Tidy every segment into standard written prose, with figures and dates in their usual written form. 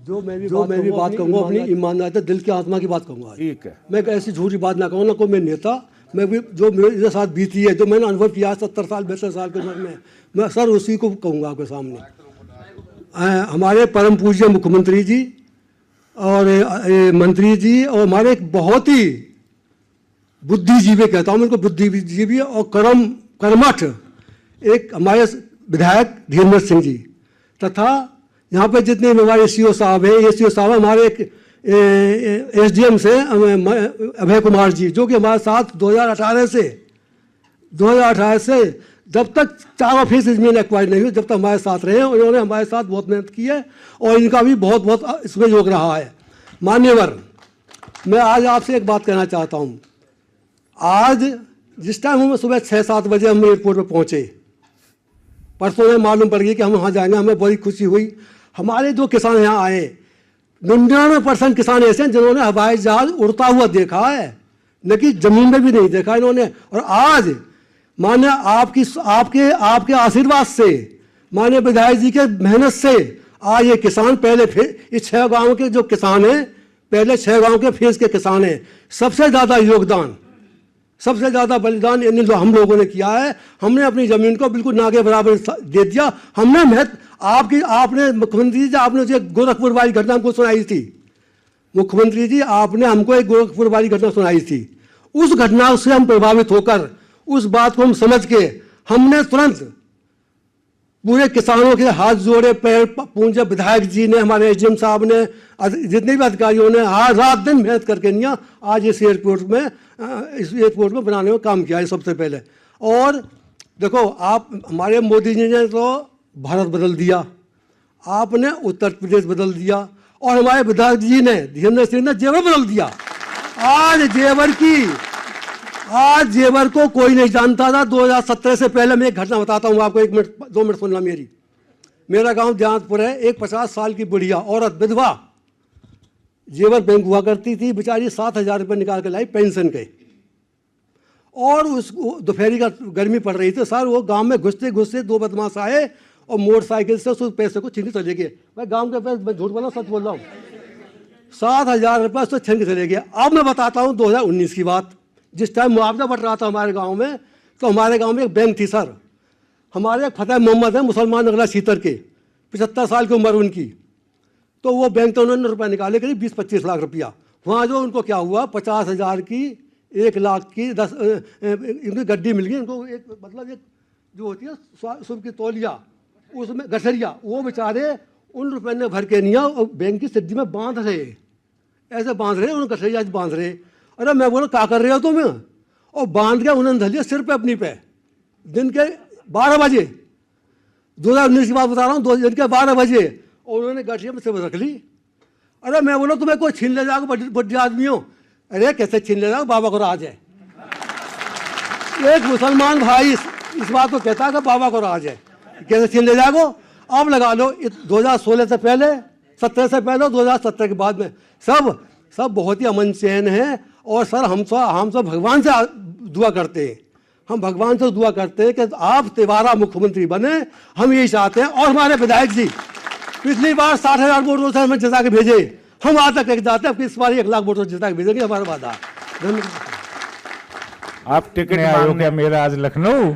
जो मैं भी बात कहूँगा अपनी ईमानदारी दिल की आत्मा की बात कहूँगा। ठीक है, मैं ऐसी झूठी बात ना कहूँ, ना कोई मैं नेता, मैं भी जो मेरे साथ बीती है, जो मैंने अनुभव किया 70 साल 72 साल की उम्र में, मैं सर उसी को कहूँगा आपके सामने। हमारे परम पूज्य मुख्यमंत्री जी और मंत्री जी और हमारे एक बहुत ही बुद्धिजीवी, कहता हूँ उनको बुद्धिजीवी और कर्मठ एक हमारे विधायक धीरेन्द्र सिंह जी, तथा यहाँ पे जितने हमारे सीओ साहब हैं, ये सीओ साहब हमारे एक एसडीएम से अभय कुमार जी, जो कि हमारे साथ 2018 से जब तक 4% जमीन एक्वायर नहीं हुई, जब तक हमारे साथ रहे, उन्होंने हमारे साथ बहुत मेहनत की है और इनका भी बहुत बहुत इसमें योग रहा है। मान्यवर, मैं आज आपसे एक बात कहना चाहता हूँ। आज जिस टाइम हम सुबह 6-7 बजे हम एयरपोर्ट पर पहुँचे, परसों में मालूम पड़ गई कि हम वहाँ जाएंगे, हमें बड़ी खुशी हुई। हमारे जो किसान यहाँ आए, 99% किसान ऐसे हैं जिन्होंने हवाई जहाज उड़ता हुआ देखा है, न कि जमीन में भी नहीं देखा इन्होंने। और आज मान्य आपके आशीर्वाद से, मान्य विधायक जी के मेहनत से आज ये किसान पहले इस 6 गाँव के जो किसान हैं, पहले 6 गाँव के फेज के किसान हैं। सबसे ज़्यादा योगदान, सबसे ज़्यादा बलिदान हम लोगों ने किया है। हमने अपनी ज़मीन को बिल्कुल ना के बराबर दे दिया। हमने आपने मुख्यमंत्री जी, आपने जो गोरखपुर वाली घटना हमको सुनाई थी, मुख्यमंत्री जी आपने हमको एक गोरखपुर वाली घटना सुनाई थी। उस घटना से हम प्रभावित होकर, उस बात को हम समझ के, हमने तुरंत पूरे किसानों के हाथ जोड़े, पैर पूजे। विधायक जी ने, हमारे एसडीएम साहब ने, जितने भी अधिकारियों ने आज रात दिन मेहनत करके नहीं आज इस एयरपोर्ट में बनाने में काम किया है सबसे पहले। और देखो, आप हमारे मोदी जी ने तो भारत बदल दिया, आपने उत्तर प्रदेश बदल दिया, और हमारे विधायक जी ने, धीरेन्द्र सिंह ने जेवर बदल दिया। आज जेवर को कोई नहीं जानता था 2017 से पहले। मैं एक घटना बताता हूँ आपको, 1 मिनट 2 मिनट सुनना मेरी। मेरा गांव जहांपुर है, एक 50 साल की बुढ़िया औरत, विधवा, जेवर बैंक हुआ करती थी, बेचारी 7,000 रुपये निकाल के लाई पेंशन के। और उस दोपहरी का गर्मी पड़ रही थी सर, वो गांव में घुसते घुसते 2 बदमाश आए और मोटरसाइकिल से उस पैसे को छीन के चले गए। मैं गांव के पैसे, मैं झूठ बोला सच बोल रहा हूँ, 7,000 रुपये उससे छीन के चले गए। अब मैं बताता हूँ 2019 की बात, जिस टाइम मुआवजा बढ़ रहा था हमारे गांव में, तो हमारे गांव में एक बैंक थी सर, हमारे फतेह मोहम्मद है, मुसलमान नगला सीतर के, 75 साल की उम्र उनकी। तो वो बैंक तो उन्होंने रुपये निकाले करीब 20-25 लाख रुपया। वहाँ जो उनको क्या हुआ, 50,000 की, 1 लाख की 10 इनकी गड्डी मिल गई इनको। एक मतलब एक जो होती है सुबह की तौलिया, उसमें गठरिया, वो बेचारे उन रुपये ने भर के नहीं और बैंक की सिद्धि में बांध रहे, ऐसे बांध रहे, उन गठरिया बांध रहे। अरे मैं बोला क्या कर रहे हो तुम? और बांध के उन्होंने धलिया सिर पे अपनी पे, दिन के 12 बजे, 2019 की बात बता रहा हूँ, दिन के 12 बजे, और उन्होंने गठिया में से रख ली। अरे मैं बोला तुम्हें कोई छीन ले जाओगे, बड्डे आदमी हो? अरे कैसे छीन ले जाओ, बाबा को राज है। एक मुसलमान भाई इस बात को कहता है कि बाबा को राज है, कैसे छीन ले जाओगे? अब लगा लो 2016 से पहले, 17 से पहले, 2017 के बाद में सब बहुत ही अमन चैन है। और सर हम सब भगवान से दुआ करते हैं, हम भगवान से दुआ करते हैं कि आप तिवारा मुख्यमंत्री बने, हम यही चाहते हैं। और हमारे विधायक जी पिछली बार 60,000 वोटों से हमें जिता के भेजे, हम आज तक जाते हैं, इस बार 1 लाख वोटों जिता के भेजेंगे, हमारा वादा। आप टिकट आए हो क्या मेरा आज लखनऊ?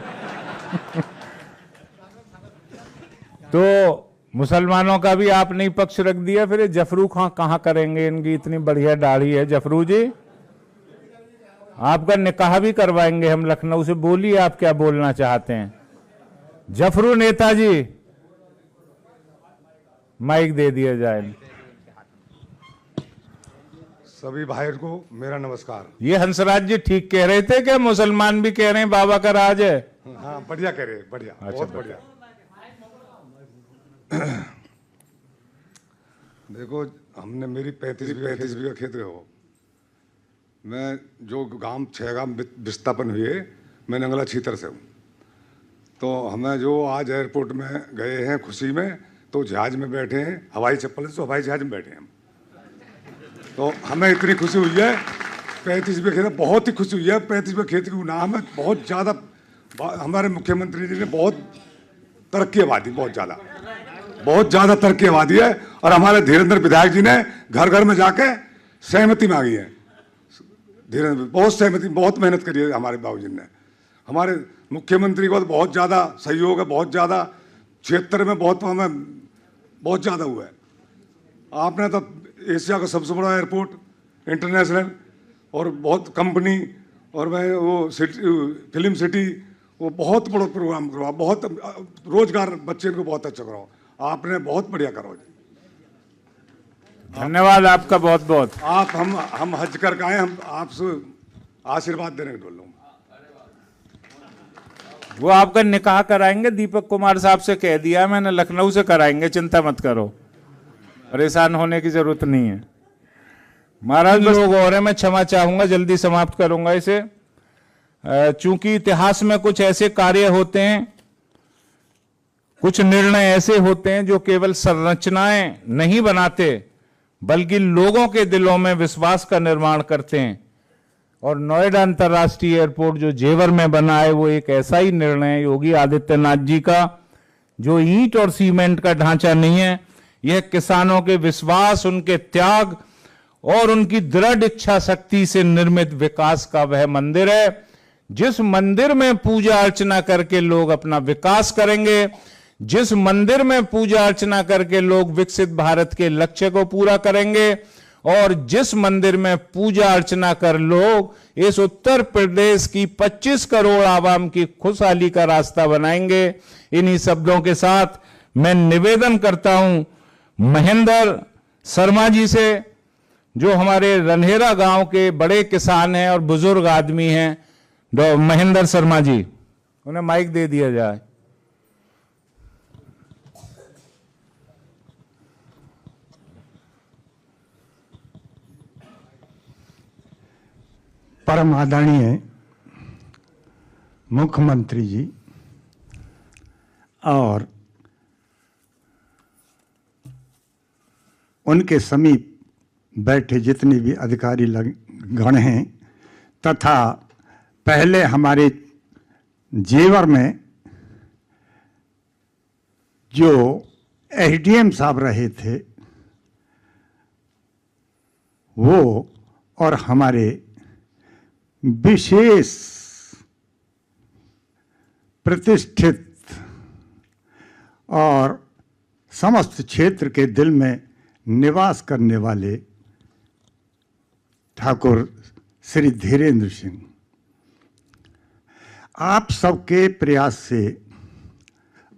तो मुसलमानों का भी आपने ही पक्ष रख दिया, फिर जफरू कहाँ करेंगे? इनकी इतनी बढ़िया दाढ़ी है। जफरू जी, आपका निकाह भी करवाएंगे हम लखनऊ से। बोलिए आप क्या बोलना चाहते हैं। जफरू नेताजी, माइक दे दिया जाए। सभी भाइयों को मेरा नमस्कार। ये हंसराज जी ठीक कह रहे थे कि मुसलमान भी कह रहे हैं बाबा का राज है? हाँ, बढ़िया कह रहे, बढ़िया, बहुत बढ़िया। देखो, हमने मेरी 35 बीघा खेत हो, मैं जो गांव 6 गांव विस्थापन हुए, मैं नंगला छीतर से हूँ। तो हमें जो आज एयरपोर्ट में गए हैं खुशी में, तो जहाज में बैठे हैं, हवाई चप्पल से हवाई जहाज में बैठे हैं हम। तो हमें इतनी खुशी हुई है, 35 बीघा खेत, बहुत ही खुशी हुई है। 35 बीघा खेत की नाम है, बहुत ज़्यादा हमारे मुख्यमंत्री जी ने बहुत तरक्की आबादी, बहुत ज़्यादा तरक्की आबादी है। और हमारे धीरेन्द्र विधायक जी ने घर घर में जाके सहमति मांगी है। धीरेन्द्र बहुत सहमति, बहुत मेहनत करी है हमारे बाबूजी ने। हमारे मुख्यमंत्री को तो बहुत ज़्यादा सहयोग है, बहुत ज़्यादा क्षेत्र में बहुत हमें बहुत ज़्यादा हुआ है। आपने तो एशिया का सबसे बड़ा एयरपोर्ट इंटरनेशनल और बहुत कंपनी, और मैं वो फिल्म सिटी, वो बहुत बड़ा प्रोग्राम करवा, बहुत रोजगार बच्चे को बहुत अच्छा कराओ। आपने बहुत बढ़िया करो। धन्यवाद आपका बहुत बहुत। आप हम हज कर आए, हम आपसे आशीर्वाद देने के बोल रहा हूँ। वो आपका निकाह कराएंगे, दीपक कुमार साहब से कह दिया मैंने, लखनऊ से कराएंगे, चिंता मत करो, परेशान होने की जरूरत नहीं है। महाराज लोग और हैं, मैं क्षमा चाहूंगा, जल्दी समाप्त करूंगा इसे। चूंकि इतिहास में कुछ ऐसे कार्य होते हैं, कुछ निर्णय ऐसे होते हैं जो केवल संरचनाएं नहीं बनाते बल्कि लोगों के दिलों में विश्वास का निर्माण करते हैं। और नोएडा अंतर्राष्ट्रीय एयरपोर्ट जो जेवर में बना है वो एक ऐसा ही निर्णय है योगी आदित्यनाथ जी का, जो ईंट और सीमेंट का ढांचा नहीं है। यह किसानों के विश्वास, उनके त्याग और उनकी दृढ़ इच्छा शक्ति से निर्मित विकास का वह मंदिर है, जिस मंदिर में पूजा अर्चना करके लोग अपना विकास करेंगे, जिस मंदिर में पूजा अर्चना करके लोग विकसित भारत के लक्ष्य को पूरा करेंगे, और जिस मंदिर में पूजा अर्चना कर लोग इस उत्तर प्रदेश की 25 करोड़ आवाम की खुशहाली का रास्ता बनाएंगे। इन्हीं शब्दों के साथ मैं निवेदन करता हूं महेंद्र शर्मा जी से, जो हमारे रन्हेरा गांव के बड़े किसान हैं और बुजुर्ग आदमी हैं, महेंद्र शर्मा जी, उन्हें माइक दे दिया जाए। परम आदरणीय मुख्यमंत्री जी और उनके समीप बैठे जितने भी अधिकारी गण हैं, तथा पहले हमारे जेवर में जो एसडीएम साहब रहे थे वो, और हमारे विशेष प्रतिष्ठित और समस्त क्षेत्र के दिल में निवास करने वाले ठाकुर श्री धीरेन्द्र सिंह, आप सबके प्रयास से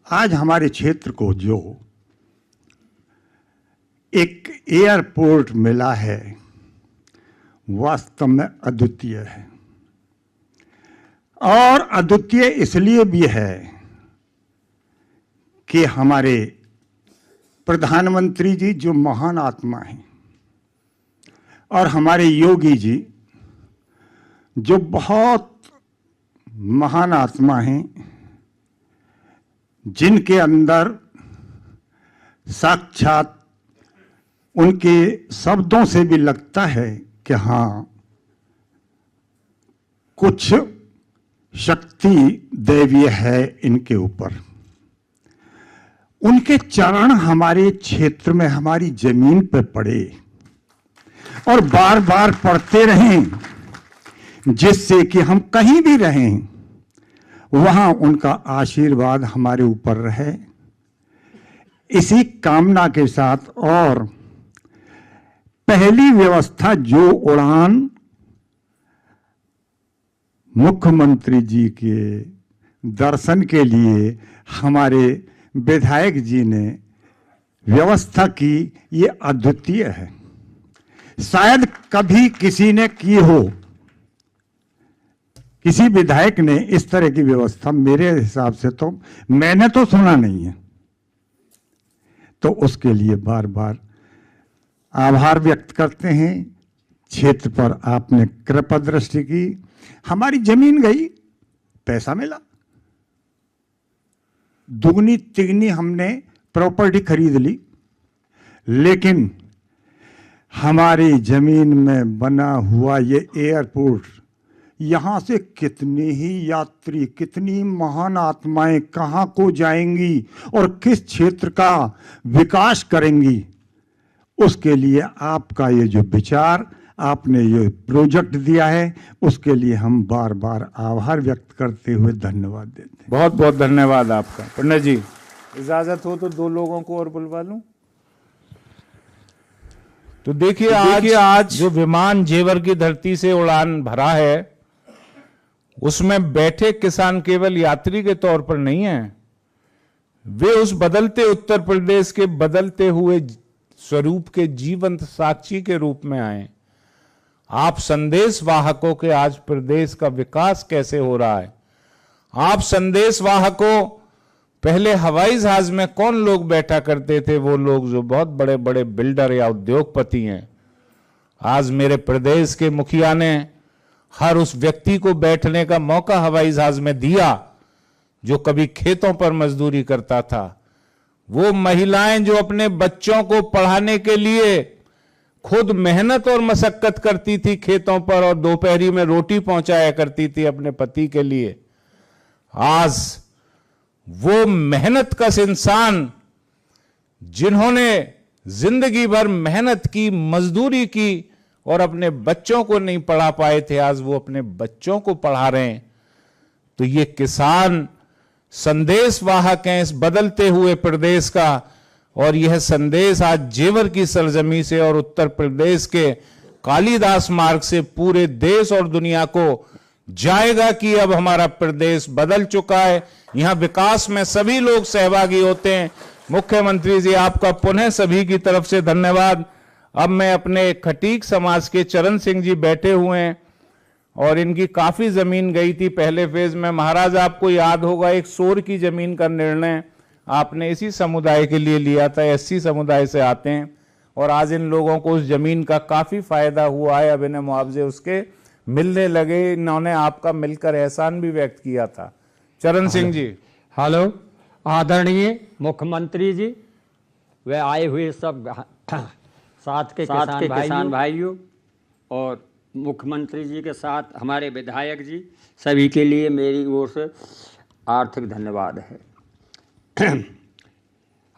आज हमारे क्षेत्र को जो एक एयरपोर्ट मिला है वास्तव में अद्वितीय है। और अद्वितीय इसलिए भी है कि हमारे प्रधानमंत्री जी जो महान आत्मा हैं और हमारे योगी जी जो बहुत महान आत्मा हैं, जिनके अंदर साक्षात उनके शब्दों से भी लगता है कि हाँ, कुछ शक्ति दैवीय है इनके ऊपर। उनके चरण हमारे क्षेत्र में, हमारी जमीन पर पड़े और बार बार पड़ते रहें, जिससे कि हम कहीं भी रहें वहां उनका आशीर्वाद हमारे ऊपर रहे। इसी कामना के साथ, और पहली व्यवस्था जो उड़ान मुख्यमंत्री जी के दर्शन के लिए हमारे विधायक जी ने व्यवस्था की, ये अद्वितीय है। शायद कभी किसी ने की हो, किसी विधायक ने इस तरह की व्यवस्था, मेरे हिसाब से तो मैंने तो सुना नहीं है। तो उसके लिए बार बार आभार व्यक्त करते हैं। क्षेत्र पर आपने कृपा दृष्टि की, हमारी जमीन गई, पैसा मिला, दुगनी तिगनी हमने प्रॉपर्टी खरीद ली, लेकिन हमारी जमीन में बना हुआ ये एयरपोर्ट, यहाँ से कितने ही यात्री, कितनी महान आत्माएं कहाँ को जाएंगी और किस क्षेत्र का विकास करेंगी, उसके लिए आपका ये जो विचार, आपने ये प्रोजेक्ट दिया है, उसके लिए हम बार बार आभार व्यक्त करते हुए धन्यवाद देते हैं। बहुत बहुत धन्यवाद आपका। पंडित जी, इजाजत हो तो 2 लोगों को और बुलवा लूं। तो देखिए आज जो विमान जेवर की धरती से उड़ान भरा है, उसमें बैठे किसान केवल यात्री के तौर पर नहीं है, वे उस बदलते उत्तर प्रदेश के बदलते हुए स्वरूप के जीवंत साक्षी के रूप में आए। आप संदेश वाहकों के आज प्रदेश का विकास कैसे हो रहा है। आप संदेश वाहकों, पहले हवाई जहाज में कौन लोग बैठा करते थे? वो लोग जो बहुत बड़े बड़े बिल्डर या उद्योगपति हैं। आज मेरे प्रदेश के मुखिया ने हर उस व्यक्ति को बैठने का मौका हवाई जहाज में दिया जो कभी खेतों पर मजदूरी करता था। वो महिलाएं जो अपने बच्चों को पढ़ाने के लिए खुद मेहनत और मशक्कत करती थी खेतों पर, और दोपहरी में रोटी पहुंचाया करती थी अपने पति के लिए, आज वो मेहनत कश इंसान जिन्होंने जिंदगी भर मेहनत की, मजदूरी की और अपने बच्चों को नहीं पढ़ा पाए थे, आज वो अपने बच्चों को पढ़ा रहे हैं। तो ये किसान संदेश वाहक हैं इस बदलते हुए प्रदेश का, और यह संदेश आज जेवर की सरजमी से और उत्तर प्रदेश के कालिदास मार्ग से पूरे देश और दुनिया को जाएगा कि अब हमारा प्रदेश बदल चुका है। यहां विकास में सभी लोग सहभागी होते हैं। मुख्यमंत्री जी, आपका पुनः सभी की तरफ से धन्यवाद। अब मैं अपने खटीक समाज के चरण सिंह जी बैठे हुए हैं और इनकी काफी जमीन गई थी पहले फेज में। महाराज, आपको याद होगा एक शोर की जमीन का निर्णय आपने इसी समुदाय के लिए लिया था, एससी समुदाय से आते हैं, और आज इन लोगों को उस जमीन का काफी फायदा हुआ है। अब इन्हें मुआवजे उसके मिलने लगे। इन्होंने आपका मिलकर एहसान भी व्यक्त किया था। चरण सिंह जी। हेलो, आदरणीय मुख्यमंत्री जी, वे आए हुए सब साथ के किसान भाइयों और मुख्यमंत्री जी के साथ हमारे विधायक जी, सभी के लिए मेरी ओर से आर्थिक धन्यवाद है।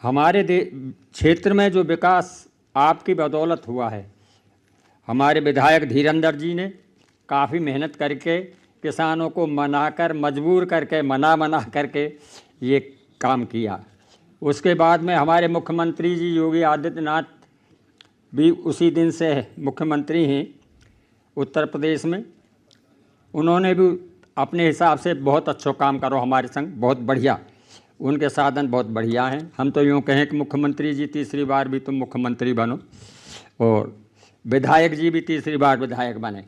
हमारे क्षेत्र में जो विकास आपकी बदौलत हुआ है, हमारे विधायक धीरेंद्र जी ने काफ़ी मेहनत करके किसानों को मनाकर, मजबूर करके, मना करके ये काम किया। उसके बाद में हमारे मुख्यमंत्री जी योगी आदित्यनाथ भी उसी दिन से मुख्यमंत्री हैं उत्तर प्रदेश में। उन्होंने भी अपने हिसाब से बहुत अच्छा काम करो हमारे संग, बहुत बढ़िया, उनके साधन बहुत बढ़िया हैं। हम तो यूँ कहें कि मुख्यमंत्री जी तीसरी बार भी तुम मुख्यमंत्री बनो और विधायक जी भी तीसरी बार विधायक बने।